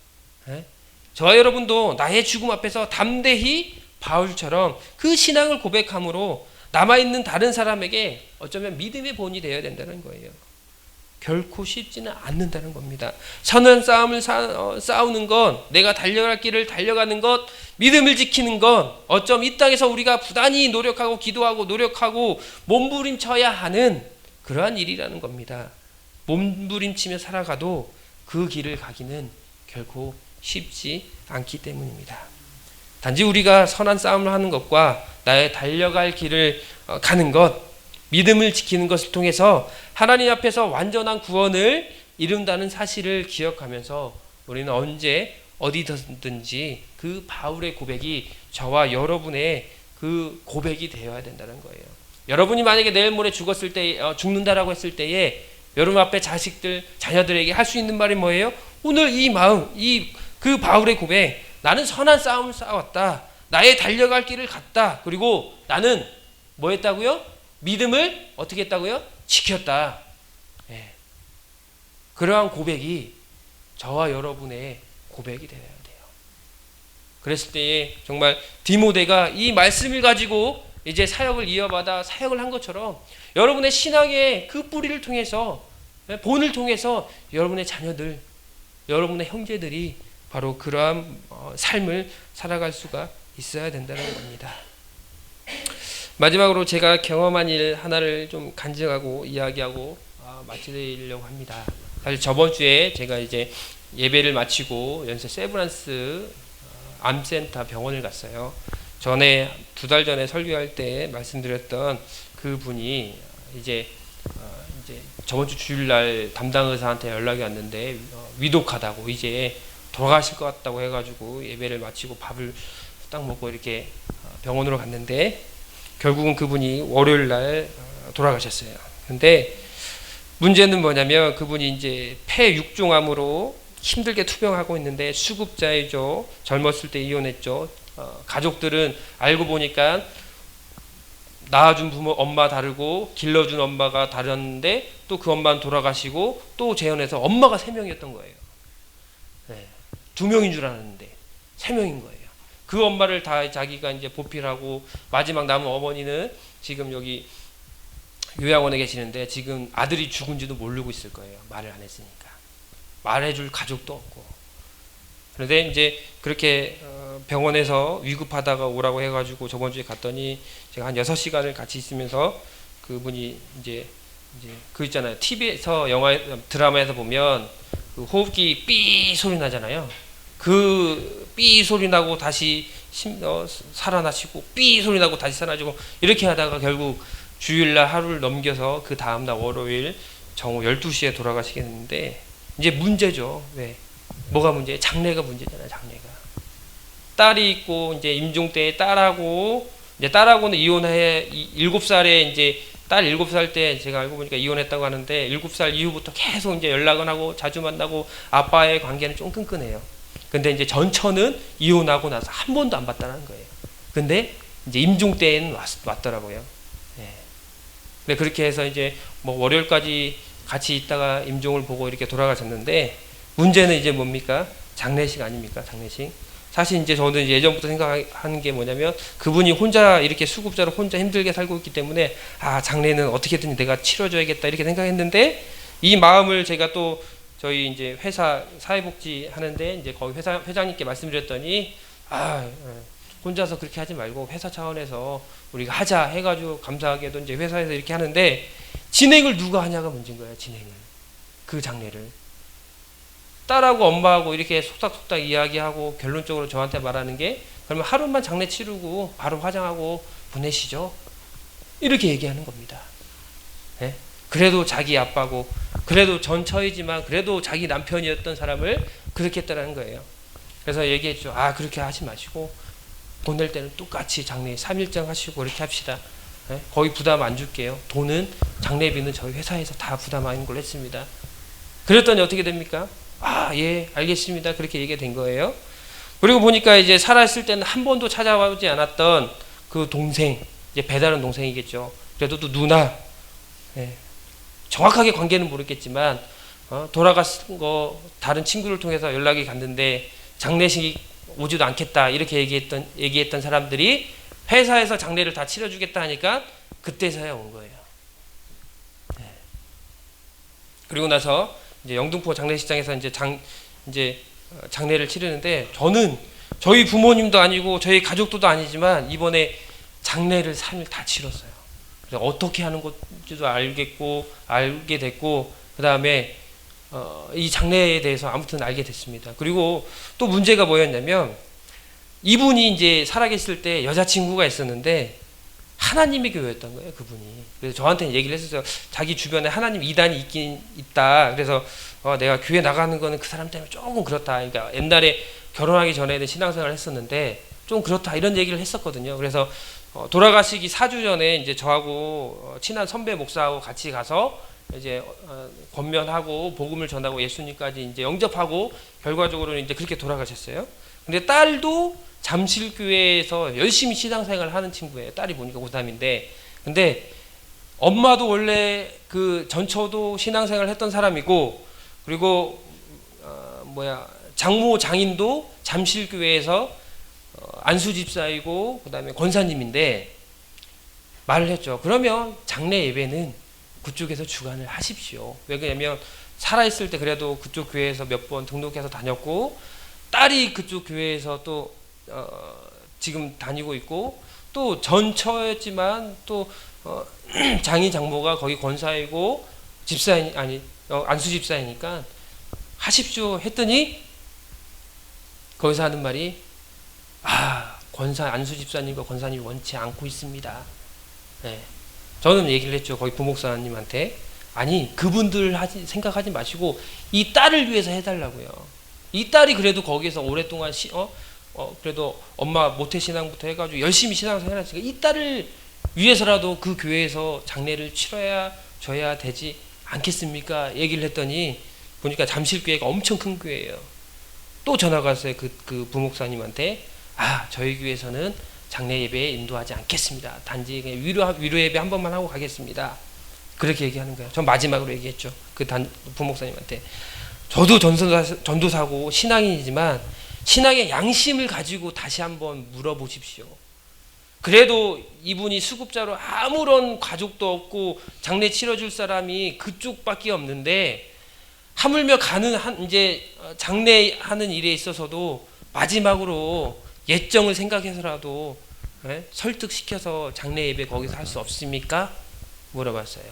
저와 여러분도 나의 죽음 앞에서 담대히 바울처럼 그 신앙을 고백함으로 남아있는 다른 사람에게 어쩌면 믿음의 본이 되어야 된다는 거예요. 결코 쉽지는 않는다는 겁니다. 선한 싸움을 싸우는 것, 내가 달려갈 길을 달려가는 것, 믿음을 지키는 것, 어쩜 이 땅에서 우리가 부단히 노력하고 기도하고 노력하고 몸부림쳐야 하는 그러한 일이라는 겁니다. 몸부림치며 살아가도 그 길을 가기는 결코 쉽지 않기 때문입니다. 단지 우리가 선한 싸움을 하는 것과 나의 달려갈 길을 가는 것, 믿음을 지키는 것을 통해서 하나님 앞에서 완전한 구원을 이룬다는 사실을 기억하면서 우리는 언제 어디든지 그 바울의 고백이 저와 여러분의 그 고백이 되어야 된다는 거예요. 여러분이 만약에 내일 모레 죽는다라고 했을 때에 여러분 앞에 자녀들에게 할 수 있는 말이 뭐예요? 오늘 이 마음, 그 바울의 고백, 나는 선한 싸움을 싸웠다. 나의 달려갈 길을 갔다. 그리고 나는 뭐 했다고요? 믿음을 어떻게 했다고요? 지켰다. 예. 그러한 고백이 저와 여러분의 고백이 되어야 돼요. 그랬을 때에 정말 디모데가 이 말씀을 가지고 이제 사역을 이어받아 사역을 한 것처럼 여러분의 신앙의 그 뿌리를 통해서, 본을 통해서 여러분의 자녀들, 여러분의 형제들이 바로 그러한 삶을 살아갈 수가 있어야 된다는 겁니다. 마지막으로 제가 경험한 일 하나를 좀 간증하고 이야기하고 마치려고 합니다. 사실 저번 주에 제가 이제 예배를 마치고 연세 세브란스 암센터 병원을 갔어요. 전에 2달 전에 설교할 때 말씀드렸던 그 분이 이제 저번 주 주일날 담당 의사한테 연락이 왔는데 위독하다고 이제 돌아가실 것 같다고 해가지고 예배를 마치고 밥을 딱 먹고 이렇게 병원으로 갔는데 결국은 그분이 월요일날 돌아가셨어요. 근데 문제는 뭐냐면 그분이 이제 폐육종암으로 힘들게 투병하고 있는데 수급자이죠. 젊었을 때 이혼했죠. 가족들은 알고 보니까 낳아준 부모 엄마 다르고 길러준 엄마가 다른데 또 그 엄마는 돌아가시고 또 재혼해서 엄마가 3명이었던 거예요. 네. 2명인 줄 알았는데 3명인 거예요. 그 엄마를 다 자기가 이제 보필하고 마지막 남은 어머니는 지금 여기 요양원에 계시는데 지금 아들이 죽은지도 모르고 있을 거예요. 말을 안 했으니까. 말해줄 가족도 없고. 그런데 이제 그렇게 병원에서 위급하다가 오라고 해가지고 저번 주에 갔더니 제가 한 6시간을 같이 있으면서 그분이 이제 그 있잖아요. TV에서 드라마에서 보면 그 호흡기 삐 소리 나잖아요. 그 삐 소리 나고 다시 살아나시고 삐 소리 나고 다시 살아나시고 이렇게 하다가 결국 주일날 하루를 넘겨서 그 다음날 월요일 정오 12시에 돌아가시겠는데 이제 문제죠. 왜? 뭐가 문제예요? 장래가 문제잖아요. 장래가. 딸이 있고 이제 임종 때 딸하고는 이혼해 7살에 이제 딸 7살 때 제가 알고 보니까 이혼했다고 하는데 7살 이후부터 계속 이제 연락은 하고 자주 만나고 아빠의 관계는 좀 끈끈해요. 근데 이제 전처는 이혼하고 나서 한 번도 안 봤다는 거예요. 근데 이제 임종 때에는 왔더라고요. 예. 근데 그렇게 해서 이제 뭐 월요일까지 같이 있다가 임종을 보고 이렇게 돌아가셨는데 문제는 이제 뭡니까? 장례식 아닙니까? 장례식. 사실 이제 저는 이제 예전부터 생각하는 게 뭐냐면 그분이 혼자 이렇게 수급자로 혼자 힘들게 살고 있기 때문에 장례는 어떻게든 내가 치러줘야겠다 이렇게 생각했는데 이 마음을 제가 또 저희 이제 회사 사회복지 하는데 이제 거기 회장님께 말씀드렸더니 혼자서 그렇게 하지 말고 회사 차원에서 우리가 하자 해가지고 감사하게도 이제 회사에서 이렇게 하는데 진행을 누가 하냐가 문제인 거예요. 진행을. 그 장례를. 딸하고 엄마하고 이렇게 속닥속닥 이야기하고 결론적으로 저한테 말하는 게 그러면 하루만 장례 치르고 바로 화장하고 보내시죠. 이렇게 얘기하는 겁니다. 네? 그래도 자기 아빠고 그래도 전처이지만 그래도 자기 남편이었던 사람을 그렇게 했다는 거예요. 그래서 얘기했죠. 그렇게 하지 마시고 보낼 때는 똑같이 장례 3일장 하시고 이렇게 합시다. 네? 거의 부담 안 줄게요. 돈은 장례비는 저희 회사에서 다 부담하는 걸로 했습니다. 그랬더니 어떻게 됩니까? 예, 알겠습니다. 그렇게 얘기가 된 거예요. 그리고 보니까 이제 살아있을 때는 한 번도 찾아오지 않았던 그 동생, 이제 배다른 동생이겠죠. 그래도 또 누나, 정확하게 관계는 모르겠지만, 돌아갔은 거 다른 친구를 통해서 연락이 갔는데, 장례식 오지도 않겠다, 이렇게 얘기했던 사람들이 회사에서 장례를 다 치러주겠다 하니까, 그때서야 온 거예요. 그리고 나서, 이제 영등포 장례식장에서 이제 장례를 치르는데 저는 저희 부모님도 아니고 저희 가족도 아니지만 이번에 장례를 3일 다 치렀어요. 그래서 어떻게 하는 건지도 알게 됐고 그 다음에 이 장례에 대해서 아무튼 알게 됐습니다. 그리고 또 문제가 뭐였냐면 이분이 이제 살아계실 때 여자친구가 있었는데 하나님의 교회였던 거예요, 그분이. 그래서 저한테 얘기를 했었어요. 자기 주변에 하나님 이단이 있긴 있다. 그래서 내가 교회 나가는 거는 그 사람 때문에 조금 그렇다. 그러니까 옛날에 결혼하기 전에는 신앙생활을 했었는데 좀 그렇다 이런 얘기를 했었거든요. 그래서 돌아가시기 4주 전에 이제 저하고 친한 선배 목사하고 같이 가서 이제 권면하고 복음을 전하고 예수님까지 이제 영접하고 결과적으로는 이제 그렇게 돌아가셨어요. 근데 딸도 잠실교회에서 열심히 신앙생활을 하는 친구예요. 딸이 보니까 고3인데. 근데 엄마도 원래 그 전처도 신앙생활을 했던 사람이고 그리고 장모 장인도 잠실교회에서 안수 집사이고 그다음에 권사님인데 말을 했죠. 그러면 장례 예배는 그쪽에서 주관을 하십시오. 왜 그러냐면 살아있을 때 그래도 그쪽 교회에서 몇 번 등록해서 다녔고 딸이 그쪽 교회에서 또 지금 다니고 있고 또 전처였지만 또 장인 장모가 거기 권사이고 집사인 아니 안수 집사이니까 하십시오 했더니 거기서 하는 말이 권사 안수 집사님과 권사님이 원치 않고 있습니다. 네. 저는 얘기를 했죠. 거기 부목사님한테 아니 그분들 생각하지 마시고 이 딸을 위해서 해달라고요. 이 딸이 그래도 거기서 오랫동안 그래도 엄마 모태신앙부터 해가지고 열심히 신앙생활 했으니까 이 딸을 위해서라도 그 교회에서 장례를 줘야 되지 않겠습니까? 얘기를 했더니 보니까 잠실교회가 엄청 큰 교회예요. 또 전화가 왔어요. 그 부목사님한테 저희 교회에서는 장례 예배에 인도하지 않겠습니다. 단지 위로 예배 한 번만 하고 가겠습니다. 그렇게 얘기하는 거예요. 전 마지막으로 얘기했죠. 부목사님한테 저도 전도사고 신앙인이지만 신앙의 양심을 가지고 다시 한번 물어보십시오. 그래도 이분이 수급자로 아무런 가족도 없고 장례 치러줄 사람이 그쪽밖에 없는데 하물며 이제 장례하는 일에 있어서도 마지막으로 예정을 생각해서라도 설득시켜서 장례 예배 거기서 할 수 없습니까? 물어봤어요.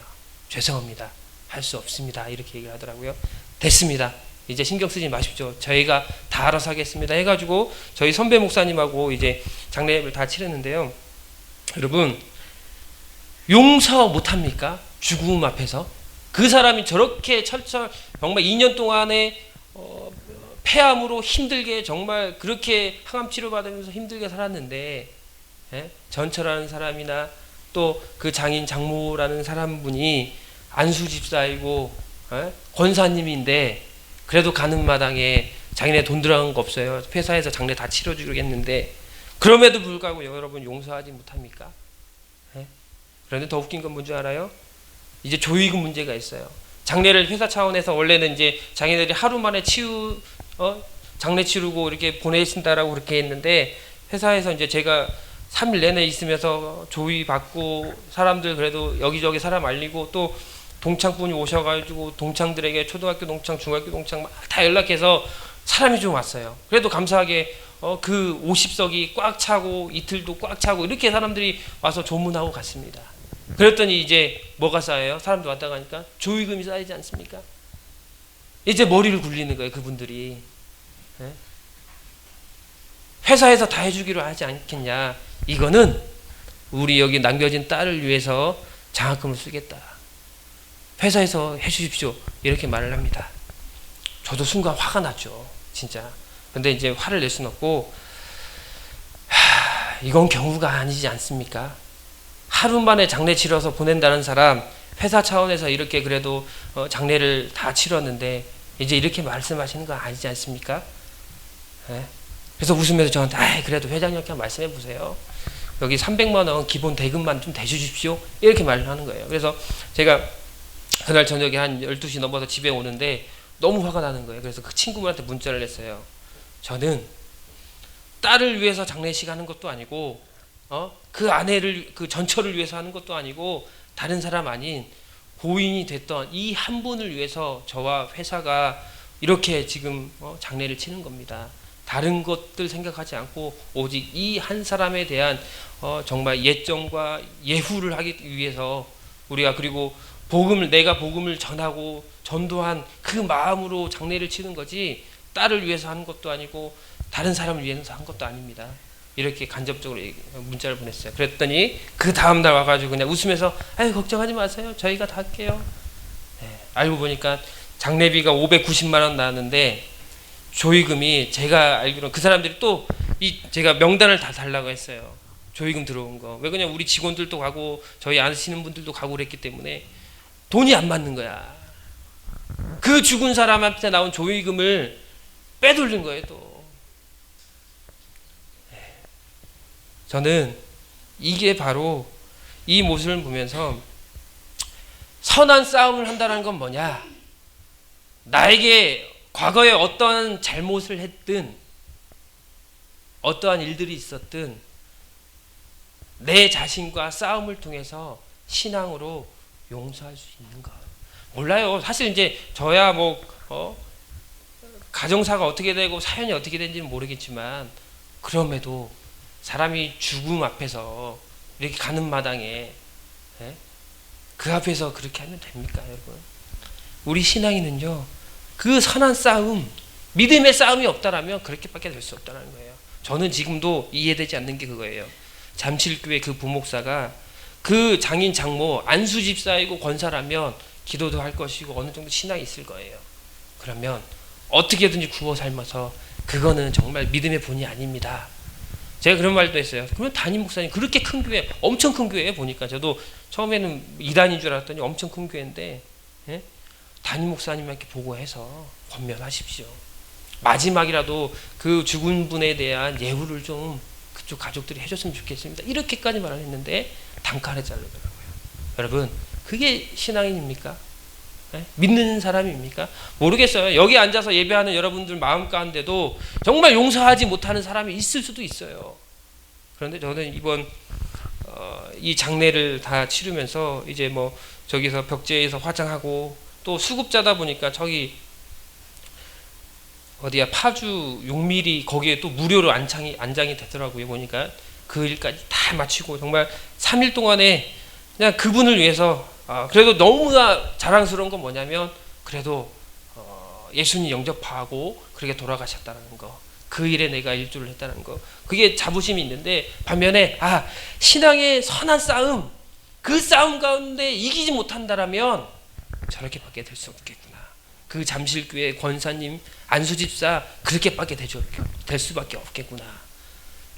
죄송합니다. 할 수 없습니다. 이렇게 얘기를 하더라고요. 됐습니다. 이제 신경 쓰지 마십시오. 저희가 다 알아서 하겠습니다. 해가지고 저희 선배 목사님하고 이제 장례 예배를 다 치렀는데요. 여러분 용서 못합니까? 죽음 앞에서 그 사람이 저렇게 정말 2년 동안에 폐암으로 힘들게 정말 그렇게 항암 치료 받으면서 힘들게 살았는데 전처라는 사람이나 또 그 장인 장모라는 사람분이 안수 집사이고 권사님인데 그래도 가는 마당에 자기네 돈 들어간 거 없어요. 회사에서 장례 다 치러주겠는데 그럼에도 불구하고 여러분 용서하지 못합니까? 그런데 더 웃긴 건 뭔지 알아요? 이제 조의금 문제가 있어요. 장례를 회사 차원에서 원래는 이제 장인들이 하루 만에 장례 치르고 이렇게 보내신다라고 그렇게 했는데 회사에서 이제 제가 3일 내내 있으면서 조의 받고 사람들 그래도 여기저기 사람 알리고 또 동창분이 오셔가지고 동창들에게 초등학교 동창, 중학교 동창 다 연락해서 사람이 좀 왔어요. 그래도 감사하게 그 50석이 꽉 차고 이틀도 꽉 차고 이렇게 사람들이 와서 조문하고 갔습니다. 그랬더니 이제 뭐가 쌓여요? 사람들 왔다 가니까 조의금이 쌓이지 않습니까? 이제 머리를 굴리는 거예요. 그분들이. 회사에서 다 해주기로 하지 않겠냐. 이거는 우리 여기 남겨진 딸을 위해서 장학금을 쓰겠다. 회사에서 해주십시오. 이렇게 말을 합니다. 저도 순간 화가 났죠. 진짜. 근데 이제 화를 낼 수는 없고 이건 경우가 아니지 않습니까? 하루 만에 장례 치러서 보낸다는 사람 회사 차원에서 이렇게 그래도 장례를 다 치렀는데 이제 이렇게 말씀하시는 거 아니지 않습니까? 그래서 웃으면서 저한테 그래도 회장님께 말씀해 보세요. 여기 300만 원 기본 대금만 좀 대주십시오. 이렇게 말을 하는 거예요. 그래서 제가 그날 저녁에 한 12시 넘어서 집에 오는데 너무 화가 나는 거예요. 그래서 그 친구분한테 문자를 했어요. 저는 딸을 위해서 장례식 하는 것도 아니고 그 아내를 그 전처를 위해서 하는 것도 아니고 다른 사람 아닌 고인이 됐던 이 한 분을 위해서 저와 회사가 이렇게 지금 장례를 치는 겁니다. 다른 것들 생각하지 않고 오직 이 한 사람에 대한 정말 예정과 예후를 하기 위해서 우리가 그리고 내가 복음을 전하고 전도한 그 마음으로 장례를 치는 거지 딸을 위해서 하는 것도 아니고 다른 사람을 위해서 한 것도 아닙니다. 이렇게 간접적으로 문자를 보냈어요. 그랬더니 그 다음날 와가지고 그냥 웃으면서 걱정하지 마세요. 저희가 다 할게요. 알고 보니까 장례비가 590만 원 나왔는데 조의금이 제가 알기로는 그 사람들이 또 제가 명단을 다 달라고 했어요. 조의금 들어온 거. 왜 그냥 우리 직원들도 가고 저희 아시는 분들도 가고 그랬기 때문에 돈이 안 맞는 거야. 그 죽은 사람한테 나온 조의금을 빼돌린 거예요 또. 저는 이게 바로 이 모습을 보면서 선한 싸움을 한다는 건 뭐냐? 나에게 과거에 어떤 잘못을 했든 어떠한 일들이 있었든 내 자신과 싸움을 통해서 신앙으로 용서할 수 있는 것. 몰라요. 사실 이제 저야 가정사가 어떻게 되고 사연이 어떻게 된지는 모르겠지만, 그럼에도 사람이 죽음 앞에서 이렇게 가는 마당에 그 앞에서 그렇게 하면 됩니까, 여러분? 우리 신앙인은요, 그 선한 싸움, 믿음의 싸움이 없다라면 그렇게밖에 될 수 없다는 거예요. 저는 지금도 이해되지 않는 게 그거예요. 잠실교회 그 부목사가 그 장인 장모 안수 집사이고 권사라면 기도도 할 것이고 어느 정도 신앙이 있을 거예요. 그러면 어떻게든지 구워 삶아서, 그거는 정말 믿음의 본이 아닙니다. 제가 그런 말도 했어요. 그러면 담임 목사님 그렇게 큰 교회, 엄청 큰 교회에 보니까, 저도 처음에는 이단인 줄 알았더니 엄청 큰 교회인데, 담임 목사님한테 보고해서 권면하십시오. 마지막이라도 그 죽은 분에 대한 예우를 좀 그쪽 가족들이 해줬으면 좋겠습니다. 이렇게까지 말을 했는데 단칼에 자르더라고요. 여러분, 그게 신앙인입니까? 믿는 사람입니까? 모르겠어요. 여기 앉아서 예배하는 여러분들 마음 가운데도 정말 용서하지 못하는 사람이 있을 수도 있어요. 그런데 저는 이번 이 장례를 다 치르면서 이제 저기서 벽제에서 화장하고, 또 수급자다 보니까 저기 어디야, 파주 용밀이 거기에 또 무료로 안장이 되더라고요. 보니까 그 일까지 다 마치고 정말 3일 동안에 그냥 그분을 위해서, 그래도 너무나 자랑스러운 건 뭐냐면, 그래도 예수님 영접하고 그렇게 돌아가셨다는 거, 그 일에 내가 일조를 했다는 거, 그게 자부심이 있는데, 반면에 신앙의 선한 싸움, 그 싸움 가운데 이기지 못한다라면 저렇게밖에 될 수 없겠구나. 그 잠실교회 권사님 안수집사 그렇게밖에 될 수밖에 없겠구나.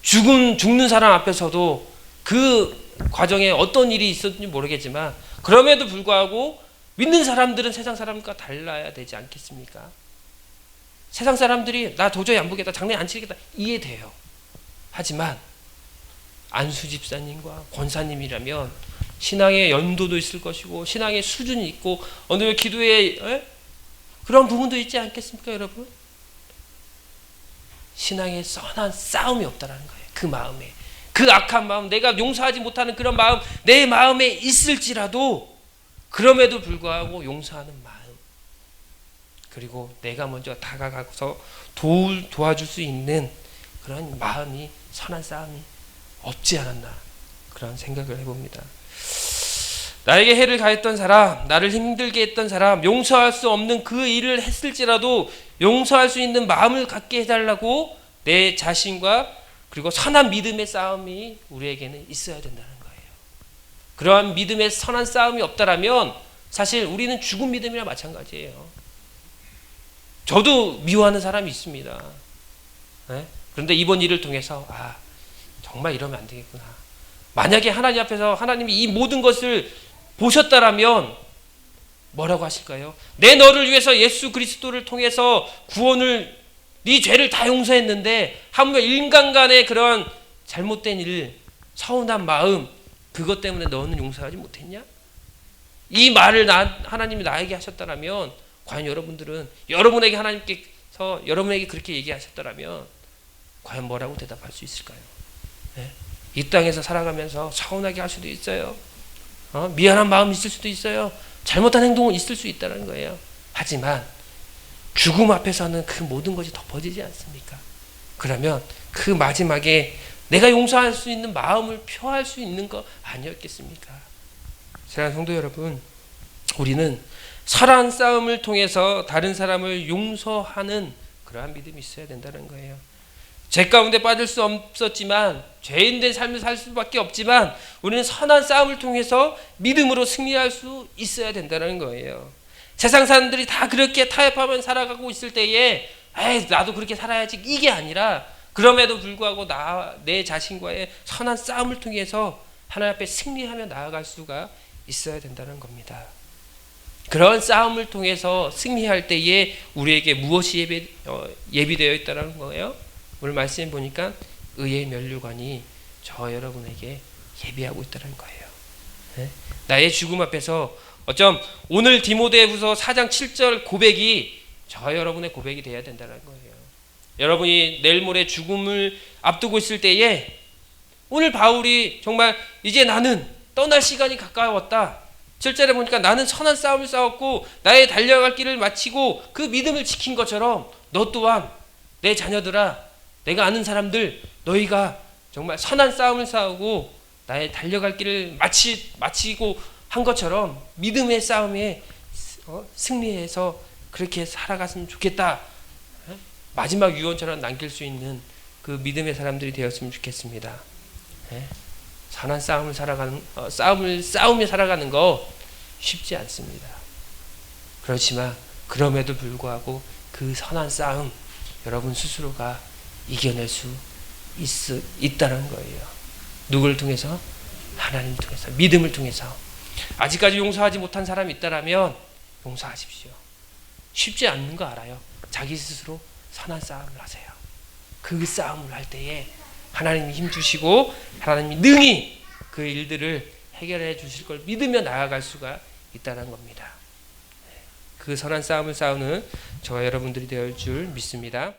죽는 사람 앞에서도 그 과정에 어떤 일이 있었는지 모르겠지만, 그럼에도 불구하고 믿는 사람들은 세상 사람과 달라야 되지 않겠습니까? 세상 사람들이 나 도저히 안 보겠다, 장례 안 치르겠다, 이해돼요. 하지만 안수집사님과 권사님이라면 신앙의 연도도 있을 것이고, 신앙의 수준이 있고, 어느 기도에 그런 부분도 있지 않겠습니까, 여러분? 신앙의 선한 싸움이 없다라는 거예요. 그 마음에, 그 악한 마음, 내가 용서하지 못하는 그런 마음 내 마음에 있을지라도, 그럼에도 불구하고 용서하는 마음, 그리고 내가 먼저 다가가서 도와줄 수 있는 그런 마음이, 선한 싸움이 없지 않았나, 그런 생각을 해봅니다. 나에게 해를 가했던 사람, 나를 힘들게 했던 사람, 용서할 수 없는 그 일을 했을지라도 용서할 수 있는 마음을 갖게 해달라고, 내 자신과 그리고 선한 믿음의 싸움이 우리에게는 있어야 된다는 거예요. 그러한 믿음의 선한 싸움이 없다라면 사실 우리는 죽은 믿음이랑 마찬가지예요. 저도 미워하는 사람이 있습니다. 그런데 이번 일을 통해서 정말 이러면 안 되겠구나. 만약에 하나님 앞에서 하나님이 이 모든 것을 보셨다라면 뭐라고 하실까요? 내 너를 위해서 예수 그리스도를 통해서 구원을, 네 죄를 다 용서했는데 하물며 인간 간의 그런 잘못된 일, 서운한 마음, 그것 때문에 너는 용서하지 못했냐? 이 말을 하나님이 나에게 하셨다라면, 과연 여러분들은 여러분에게 하나님께서 여러분에게 그렇게 얘기하셨다라면 과연 뭐라고 대답할 수 있을까요? 이 땅에서 살아가면서 서운하게 할 수도 있어요. 미안한 마음이 있을 수도 있어요. 잘못한 행동은 있을 수 있다는 거예요. 하지만 죽음 앞에서는 그 모든 것이 덮어지지 않습니까? 그러면 그 마지막에 내가 용서할 수 있는 마음을 표할 수 있는 거 아니었겠습니까? 사랑하는 성도 여러분, 우리는 선한 싸움을 통해서 다른 사람을 용서하는 그러한 믿음이 있어야 된다는 거예요. 죄 가운데 빠질 수 없었지만, 죄인된 삶을 살 수밖에 없지만, 우리는 선한 싸움을 통해서 믿음으로 승리할 수 있어야 된다는 거예요. 세상 사람들이 다 그렇게 타협하면 살아가고 있을 때에 나도 그렇게 살아야지, 이게 아니라, 그럼에도 불구하고 내 자신과의 선한 싸움을 통해서 하나님 앞에 승리하며 나아갈 수가 있어야 된다는 겁니다. 그런 싸움을 통해서 승리할 때에 우리에게 무엇이 예비되어 있다는 거예요? 오늘 말씀해 보니까 의의 면류관이 저 여러분에게 예비하고 있다는 거예요. 나의 죽음 앞에서 어쩜 오늘 디모데후서 4장 7절 고백이 저 여러분의 고백이 되어야 된다는 거예요. 여러분이 내일 모레 죽음을 앞두고 있을 때에 오늘 바울이 정말 이제 나는 떠날 시간이 가까웠다. 7절에 보니까 나는 선한 싸움을 싸웠고 나의 달려갈 길을 마치고 그 믿음을 지킨 것처럼 너 또한 내 자녀들아, 내가 아는 사람들, 너희가 정말 선한 싸움을 싸우고 나의 달려갈 길을 마치고 한 것처럼 믿음의 싸움에 승리해서 그렇게 살아갔으면 좋겠다. 마지막 유언처럼 남길 수 있는 그 믿음의 사람들이 되었으면 좋겠습니다. 선한 싸움을 싸우며 살아가는 거 쉽지 않습니다. 그렇지만 그럼에도 불구하고 그 선한 싸움 여러분 스스로가 이겨낼 수 있다는 거예요. 누구를 통해서? 하나님을 통해서, 믿음을 통해서. 아직까지 용서하지 못한 사람이 있다라면 용서하십시오. 쉽지 않는 거 알아요. 자기 스스로 선한 싸움을 하세요. 그 싸움을 할 때에 하나님이 힘주시고 하나님이 능히 그 일들을 해결해 주실 걸 믿으며 나아갈 수가 있다는 겁니다. 그 선한 싸움을 싸우는 저와 여러분들이 되어줄 줄 믿습니다.